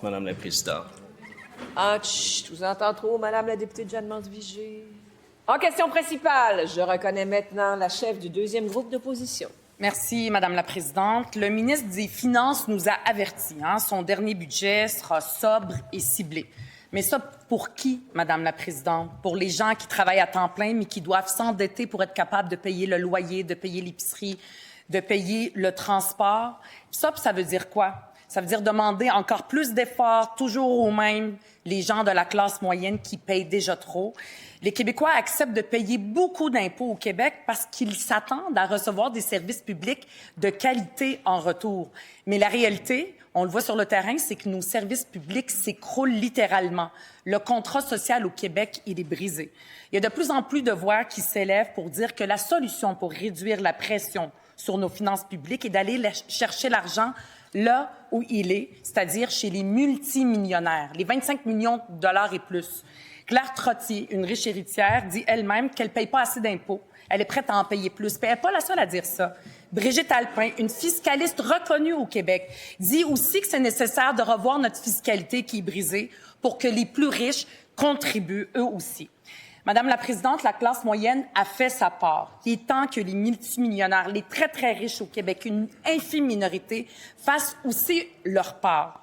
Madame la Présidente. Ah, chut, je vous entends trop, Madame la députée de Jeanne-Mance-Vigée. En question principale, je reconnais maintenant la chef du deuxième groupe d'opposition. Merci, Madame la Présidente. Le ministre des Finances nous a avertis. Son dernier budget sera sobre et ciblé. Mais ça, pour qui, Madame la Présidente? Pour les gens qui travaillent à temps plein, mais qui doivent s'endetter pour être capables de payer le loyer, de payer l'épicerie, de payer le transport. Ça veut dire quoi? Ça veut dire demander encore plus d'efforts, toujours aux mêmes, les gens de la classe moyenne qui payent déjà trop. Les Québécois acceptent de payer beaucoup d'impôts au Québec parce qu'ils s'attendent à recevoir des services publics de qualité en retour. Mais la réalité, on le voit sur le terrain, c'est que nos services publics s'écroulent littéralement. Le contrat social au Québec, il est brisé. Il y a de plus en plus de voix qui s'élèvent pour dire que la solution pour réduire la pression sur nos finances publiques est d'aller chercher l'argent là où il est, c'est-à-dire chez les multimillionnaires, les 25 millions de dollars et plus. Claire Trottier, une riche héritière, dit elle-même qu'elle ne paye pas assez d'impôts. Elle est prête à en payer plus. Puis elle n'est pas la seule à dire ça. Brigitte Alpin, une fiscaliste reconnue au Québec, dit aussi que c'est nécessaire de revoir notre fiscalité qui est brisée pour que les plus riches contribuent eux aussi. Madame la Présidente, la classe moyenne a fait sa part. Il est temps que les multimillionnaires, les très, très riches au Québec, une infime minorité, fassent aussi leur part.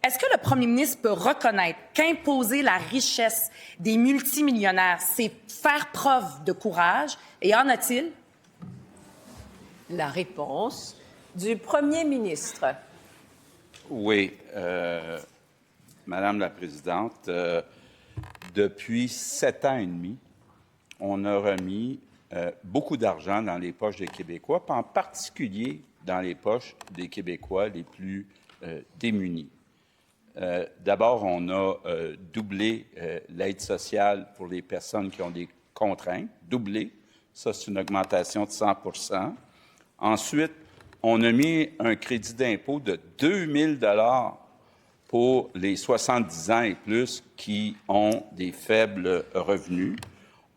Est-ce que le premier ministre peut reconnaître qu'imposer la richesse des multimillionnaires, c'est faire preuve de courage? Et en a-t-il? La réponse du premier ministre. Oui, Madame la Présidente, depuis 7 ans et demi, on a remis beaucoup d'argent dans les poches des Québécois, puis en particulier dans les poches des Québécois les plus démunis. D'abord, on a doublé l'aide sociale pour les personnes qui ont des contraintes. Doublé. Ça, c'est une augmentation de 100 %. Ensuite, on a mis un crédit d'impôt de 2 000 $ pour les 70 ans et plus qui ont des faibles revenus.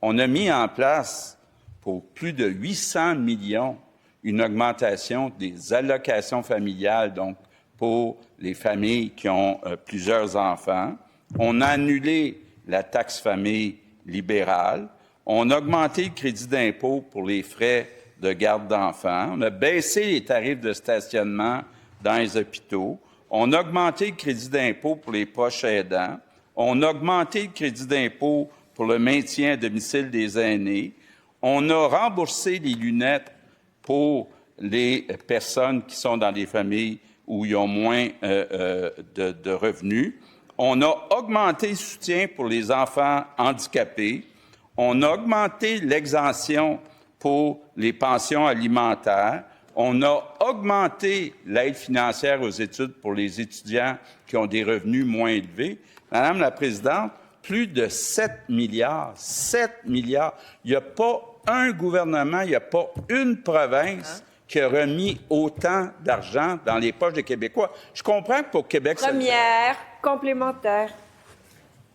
On a mis en place, pour plus de 800 millions, une augmentation des allocations familiales, donc pour les familles qui ont plusieurs enfants. On a annulé la taxe famille libérale. On a augmenté le crédit d'impôt pour les frais de garde d'enfants. On a baissé les tarifs de stationnement dans les hôpitaux. On a augmenté le crédit d'impôt pour les proches aidants. On a augmenté le crédit d'impôt pour le maintien à domicile des aînés. On a remboursé les lunettes pour les personnes qui sont dans des familles où ils ont moins de revenus. On a augmenté le soutien pour les enfants handicapés. On a augmenté l'exemption pour les pensions alimentaires. On a augmenté l'aide financière aux études pour les étudiants qui ont des revenus moins élevés. Madame la Présidente, plus de 7 milliards. 7 milliards. Il n'y a pas un gouvernement, il n'y a pas une province qui a remis autant d'argent dans les poches des Québécois. Je comprends que pour Québec... Première, complémentaire.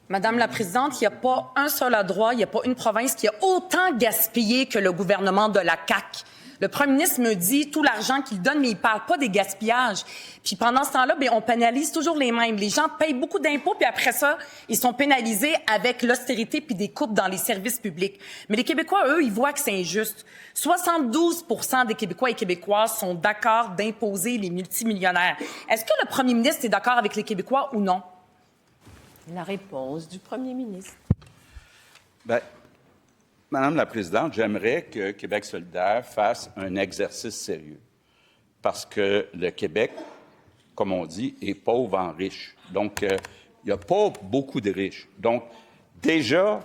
Madame la Présidente, il n'y a pas un seul endroit, il n'y a pas une province qui a autant gaspillé que le gouvernement de la CAQ. Le premier ministre me dit tout l'argent qu'il donne, mais il ne parle pas des gaspillages. Puis pendant ce temps-là, on pénalise toujours les mêmes. Les gens payent beaucoup d'impôts, puis après ça, ils sont pénalisés avec l'austérité puis des coupes dans les services publics. Mais les Québécois, eux, ils voient que c'est injuste. 72 % des Québécois et Québécoises sont d'accord d'imposer les multimillionnaires. Est-ce que le premier ministre est d'accord avec les Québécois ou non? La réponse du premier ministre. Bien, Madame la Présidente, j'aimerais que Québec solidaire fasse un exercice sérieux. Parce que le Québec, comme on dit, est pauvre en riche. Donc, il n'y a pas beaucoup de riches. Donc, déjà,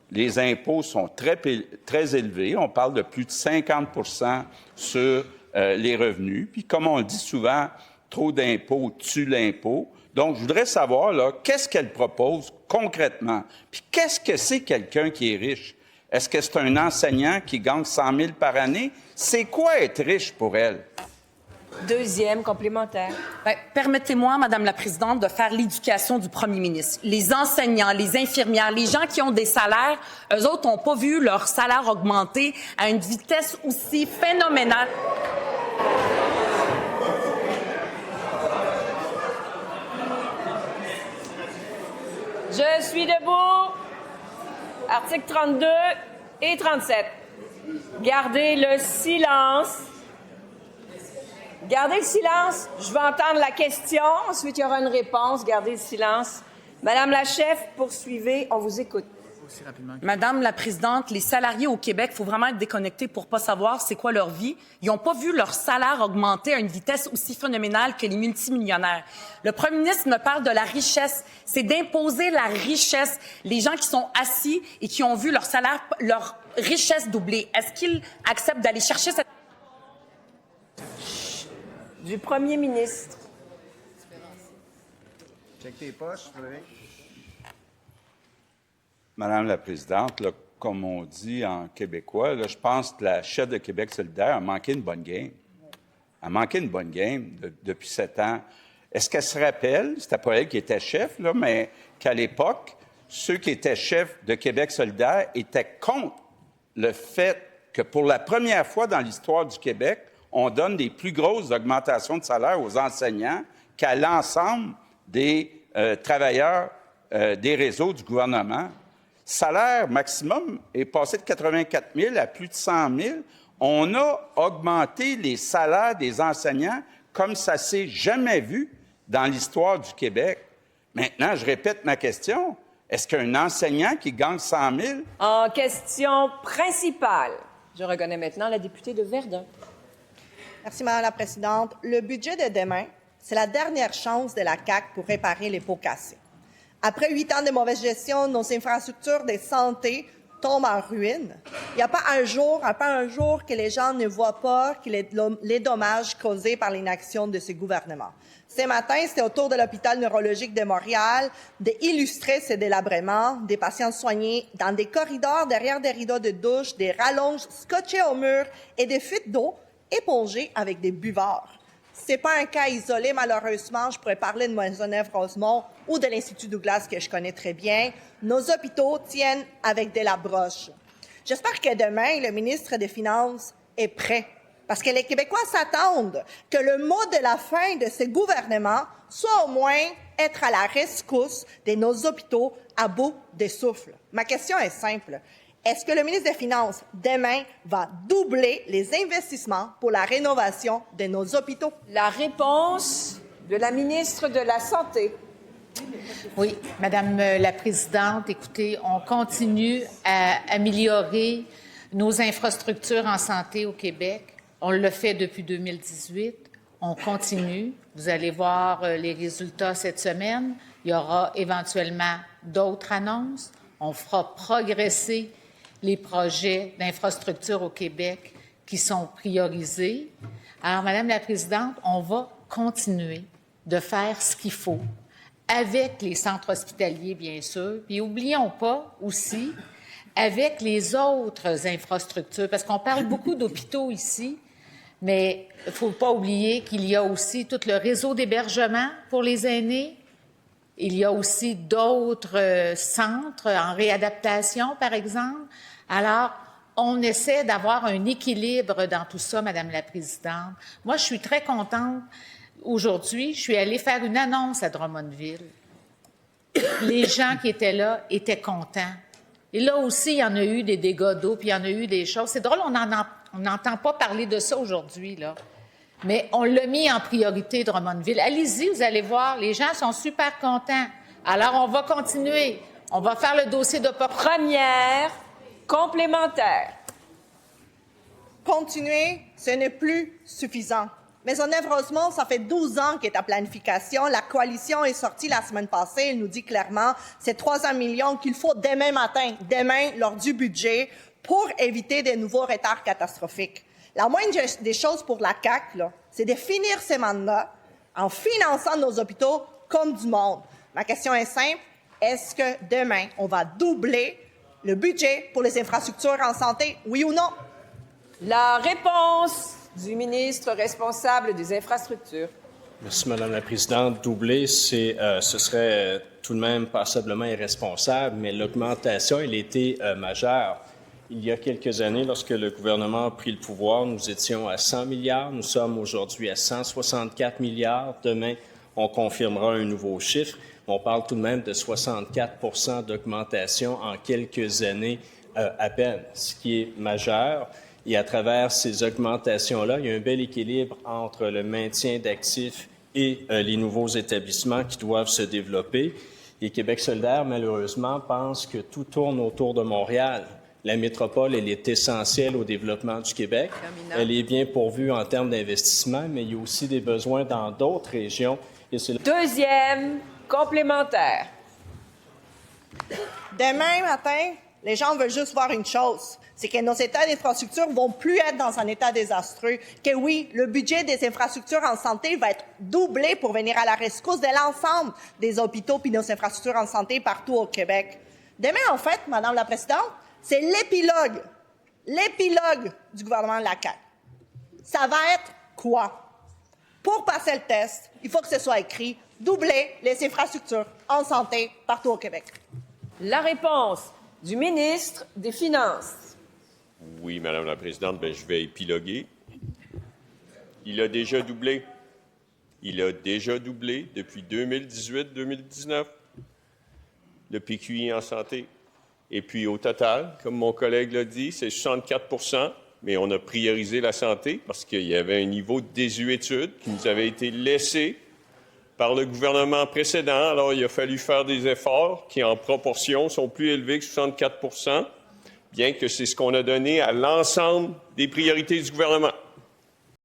les impôts sont très élevés. On parle de plus de 50 % sur les revenus. Puis, comme on le dit souvent, trop d'impôts tue l'impôt. Donc, je voudrais savoir, là, qu'est-ce qu'elle propose concrètement? Puis, qu'est-ce que c'est quelqu'un qui est riche? Est-ce que c'est un enseignant qui gagne 100 000 par année? C'est quoi être riche pour elle? Deuxième complémentaire. Permettez-moi, Madame la Présidente, de faire l'éducation du premier ministre. Les enseignants, les infirmières, les gens qui ont des salaires, eux autres n'ont pas vu leur salaire augmenter à une vitesse aussi phénoménale. Je suis debout. Article 32 et 37. Gardez le silence. Gardez le silence. Je vais entendre la question. Ensuite, il y aura une réponse. Gardez le silence. Madame la chef, poursuivez. On vous écoute. Madame la présidente, les salariés au Québec, il faut vraiment être déconnectés pour pas savoir c'est quoi leur vie. Ils n'ont pas vu leur salaire augmenter à une vitesse aussi phénoménale que les multimillionnaires. Le premier ministre me parle de la richesse. C'est d'imposer la richesse. Les gens qui sont assis et qui ont vu leur salaire, leur richesse doubler. Est-ce qu'ils acceptent d'aller chercher cette... Du premier ministre. Check tes poches, Frédéric. Madame la présidente, là, comme on dit en québécois, là, je pense que la chef de Québec solidaire a manqué une bonne game. Elle a manqué une bonne game depuis 7 ans. Est-ce qu'elle se rappelle, c'était pas elle qui était chef, là, mais qu'à l'époque, ceux qui étaient chefs de Québec solidaire étaient contre le fait que pour la première fois dans l'histoire du Québec, on donne des plus grosses augmentations de salaire aux enseignants qu'à l'ensemble des travailleurs des réseaux du gouvernement. Salaire maximum est passé de 84 000 à plus de 100 000. On a augmenté les salaires des enseignants comme ça s'est jamais vu dans l'histoire du Québec. Maintenant, je répète ma question. Est-ce qu'un enseignant qui gagne 100 000... En question principale, je reconnais maintenant la députée de Verdun. Merci, Madame la Présidente. Le budget de demain, c'est la dernière chance de la CAQ pour réparer les pots cassés. Après 8 ans de mauvaise gestion, nos infrastructures de santé tombent en ruine. Il n'y a pas un jour que les gens ne voient pas les dommages causés par l'inaction de ce gouvernement. Ce matin, c'était au tour de l'hôpital neurologique de Montréal d'illustrer ces délabrements, des patients soignés dans des corridors derrière des rideaux de douche, des rallonges scotchées au mur et des fuites d'eau épongées avec des buvards. Ce n'est pas un cas isolé, malheureusement. Je pourrais parler de Maisonneuve-Rosemont ou de l'Institut Douglas, que je connais très bien. Nos hôpitaux tiennent avec de la broche. J'espère que demain, le ministre des Finances est prêt, parce que les Québécois s'attendent que le mot de la fin de ce gouvernement soit au moins être à la rescousse de nos hôpitaux à bout de souffle. Ma question est simple. Est-ce que le ministre des Finances, demain, va doubler les investissements pour la rénovation de nos hôpitaux? La réponse de la ministre de la Santé. Oui, Madame la Présidente, écoutez, on continue à améliorer nos infrastructures en santé au Québec. On le fait depuis 2018. On continue. Vous allez voir les résultats cette semaine. Il y aura éventuellement d'autres annonces. On fera progresser les projets d'infrastructure au Québec qui sont priorisés. Alors, Madame la Présidente, on va continuer de faire ce qu'il faut avec les centres hospitaliers, bien sûr, puis n'oublions pas aussi avec les autres infrastructures, parce qu'on parle beaucoup d'hôpitaux ici, mais il ne faut pas oublier qu'il y a aussi tout le réseau d'hébergement pour les aînés. Il y a aussi d'autres centres en réadaptation, par exemple. Alors, on essaie d'avoir un équilibre dans tout ça, Madame la Présidente. Moi, je suis très contente. Aujourd'hui, je suis allée faire une annonce à Drummondville. Les gens qui étaient là étaient contents. Et là aussi, il y en a eu des dégâts d'eau, puis il y en a eu des choses. C'est drôle, on n'entend pas parler de ça aujourd'hui, là. Mais on l'a mis en priorité, Drummondville. Allez-y, vous allez voir, les gens sont super contents. Alors, on va continuer. On va faire le dossier de Première complémentaire. Continuer, ce n'est plus suffisant. Maisonneuve-Rosemont, ça fait 12 ans qu'elle est en planification. La coalition est sortie la semaine passée. Elle nous dit clairement c'est 300 millions qu'il faut demain matin, demain, lors du budget, pour éviter de nouveaux retards catastrophiques. La moindre des choses pour la CAQ, c'est de finir ces mandats en finançant nos hôpitaux comme du monde. Ma question est simple. Est-ce que demain, on va doubler le budget pour les infrastructures en santé, oui ou non? La réponse du ministre responsable des infrastructures. Merci, Madame la Présidente. Doubler, ce serait tout de même passablement irresponsable, mais l'augmentation, elle était majeure. Il y a quelques années, lorsque le gouvernement a pris le pouvoir, nous étions à 100 milliards. Nous sommes aujourd'hui à 164 milliards. Demain, on confirmera un nouveau chiffre. On parle tout de même de 64 d'augmentation en quelques années à peine, ce qui est majeur. Et à travers ces augmentations-là, il y a un bel équilibre entre le maintien d'actifs et les nouveaux établissements qui doivent se développer. Et Québec solidaire, malheureusement, pense que tout tourne autour de Montréal. La métropole, elle est essentielle au développement du Québec. Terminant. Elle est bien pourvue en termes d'investissement, mais il y a aussi des besoins dans d'autres régions. Et c'est Deuxième complémentaire. Demain matin, les gens veulent juste voir une chose, c'est que nos états d'infrastructure vont plus être dans un état désastreux, que oui, le budget des infrastructures en santé va être doublé pour venir à la rescousse de l'ensemble des hôpitaux puis nos infrastructures en santé partout au Québec. Demain, en fait, Madame la Présidente, c'est l'épilogue du gouvernement de la CAQ. Ça va être quoi? Pour passer le test, il faut que ce soit écrit « Doubler les infrastructures en santé partout au Québec ». La réponse du ministre des Finances. Oui, Madame la Présidente, je vais épiloguer. Il a déjà doublé. Il a déjà doublé depuis 2018-2019 le PQI en santé. Et puis, au total, comme mon collègue l'a dit, c'est 64 %, mais on a priorisé la santé parce qu'il y avait un niveau de désuétude qui nous avait été laissé par le gouvernement précédent. Alors, il a fallu faire des efforts qui, en proportion, sont plus élevés que 64 %, bien que c'est ce qu'on a donné à l'ensemble des priorités du gouvernement.